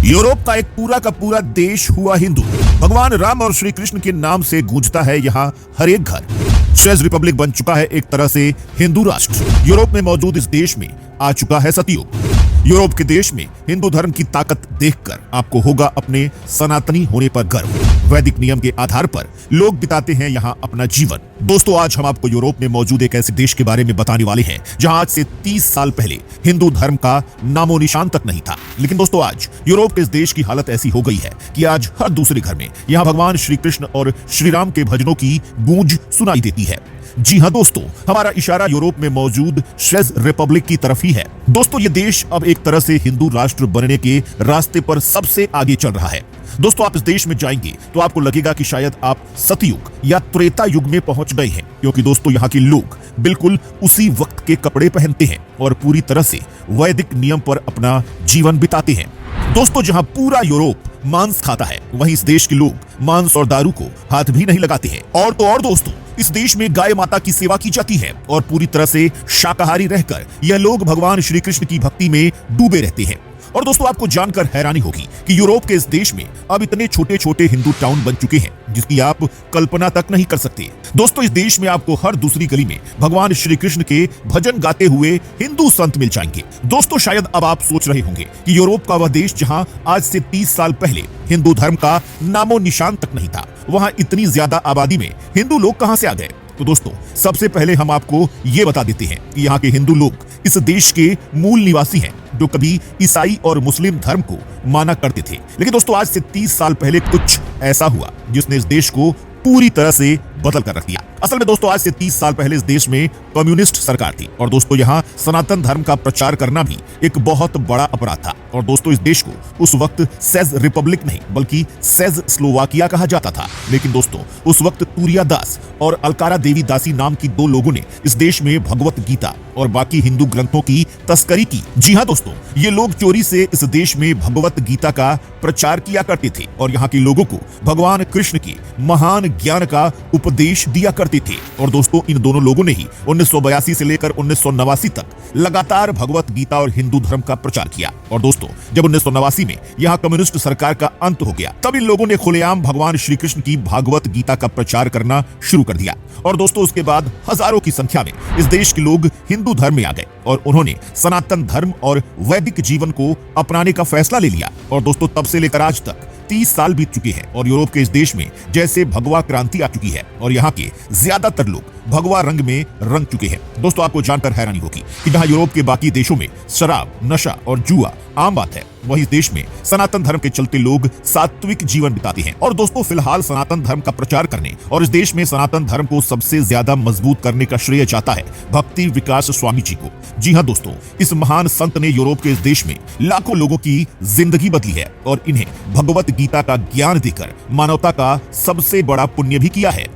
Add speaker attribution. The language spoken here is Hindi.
Speaker 1: यूरोप का एक पूरा का पूरा देश हुआ हिंदू। भगवान राम और श्री कृष्ण के नाम से गूंजता है यहाँ हर एक घर। चेज रिपब्लिक बन चुका है एक तरह से हिंदू राष्ट्र। यूरोप में मौजूद इस देश में आ चुका है सतयुग। यूरोप के देश में हिंदू धर्म की ताकत देखकर आपको होगा अपने सनातनी होने पर गर्व। वैदिक नियम के आधार पर लोग बिताते हैं यहाँ अपना जीवन। दोस्तों, आज हम आपको यूरोप में मौजूद एक ऐसे देश के बारे में बताने वाले हैं जहां आज से 30 साल पहले हिंदू धर्म का नामो निशान तक नहीं था। लेकिन दोस्तों, आज यूरोप के इस देश की हालत ऐसी हो गई है कि आज हर दूसरे घर में यहाँ भगवान श्री कृष्ण और श्री राम के भजनों की गूंज सुनाई देती है। जी हां दोस्तों, हमारा इशारा यूरोप में मौजूद चेज रिपब्लिक की तरफ ही है। दोस्तों, ये देश अब एक तरह से हिंदू राष्ट्र बनने के रास्ते पर सबसे आगे चल रहा है। दोस्तों, आप इस देश में जाएंगे तो आपको लगेगा कि शायद आप सतयुग या त्रेता युग में पहुंच गए हैं, क्योंकि दोस्तों यहाँ के लोग बिल्कुल उसी वक्त के कपड़े पहनते हैं और पूरी तरह से वैदिक नियम पर अपना जीवन बिताते हैं। दोस्तों, जहां पूरा यूरोप मांस खाता है, वहीं इस देश के लोग मांस और दारू को हाथ भी नहीं लगाते हैं। और तो और दोस्तों, इस देश में गाय माता की सेवा की जाती है और पूरी तरह से शाकाहारी रहकर यह लोग भगवान श्री कृष्ण की भक्ति में डूबे रहते हैं। और दोस्तों, आपको जानकर हैरानी होगी कि यूरोप के इस देश में अब इतने छोटे छोटे हिंदू टाउन बन चुके हैं जिसकी आप कल्पना तक नहीं कर सकते। दोस्तों, इस देश में आपको हर दूसरी गली में भगवान श्री कृष्ण के भजन गाते हुए हिंदू संत मिल जाएंगे। दोस्तों, शायद अब आप सोच रहे होंगे कि यूरोप का वह देश जहां आज से 30 साल पहले हिंदू धर्म का नामो निशान तक नहीं था, वहां इतनी ज्यादा आबादी में हिंदू लोग कहां से आ गए। तो दोस्तों, सबसे पहले हम आपको ये बता देते हैं कि यहाँ के हिंदू लोग इस देश के मूल निवासी हैं, जो कभी ईसाई और मुस्लिम धर्म को माना करते थे। लेकिन दोस्तों, आज से 30 साल पहले कुछ ऐसा हुआ जिसने इस देश को पूरी तरह से बदल कर रख दिया। असल में दोस्तों, आज से 30 साल पहले इस देश में कम्युनिस्ट सरकार थी और दोस्तों यहाँ सनातन धर्म का प्रचार करना भी एक बहुत बड़ा अपराध था। और दोस्तों, इस देश को उस वक्त चेज रिपब्लिक नहीं बल्कि चेज स्लोवाकिया कहा जाता था। लेकिन दोस्तों, उस वक्त तूरिया दास और अलकारा देवी दासी नाम की दो लोगों ने इस देश में भगवत गीता और बाकी हिंदू ग्रंथों की तस्करी की। जी हाँ दोस्तों, ये लोग चोरी से इस देश में भगवत गीता का प्रचार किया करते थे और यहाँ के लोगों को भगवान कृष्ण के महान ज्ञान का उपदेश दिया करते थे। और दोस्तों, इन दोनों लोगों ने ही 1982 से लेकर 1989 तक लगातार भगवत गीता और हिंदू धर्म का प्रचार किया। और दोस्तों, जब 1989 में यहाँ कम्युनिस्ट सरकार का अंत हो गया, तब इन लोगों ने खुलेआम भगवान श्री कृष्ण की भागवत गीता का प्रचार करना शुरू कर दिया। और दोस्तों, उसके बाद हजारों की संख्या में इस देश के लोग हिंदू धर्म में आ गए और उन्होंने सनातन धर्म और वैदिक जीवन को अपनाने का फैसला ले लिया। और दोस्तों, तब से लेकर आज तक 30 साल बीत चुके हैं और यूरोप के इस देश में जैसे भगवा क्रांति आ चुकी है और यहाँ के ज्यादातर लोग भगवा रंग में रंग चुके हैं। दोस्तों, आपको जानकर हैरानी होगी कि जहां यूरोप के बाकी देशों में शराब, नशा और जुआ आम बात है, वहीं इस देश में सनातन धर्म के चलते लोग सात्विक जीवन बिताते हैं। और दोस्तों, फिलहाल सनातन धर्म का प्रचार करने और इस देश में सनातन धर्म को सबसे ज्यादा मजबूत करने का श्रेय जाता है भक्ति विकास स्वामी जी को। जी हाँ दोस्तों, इस महान संत ने यूरोप के इस देश में लाखों लोगों की जिंदगी बदली है और इन्हें भगवत गीता का ज्ञान देकर मानवता का सबसे बड़ा पुण्य भी किया है।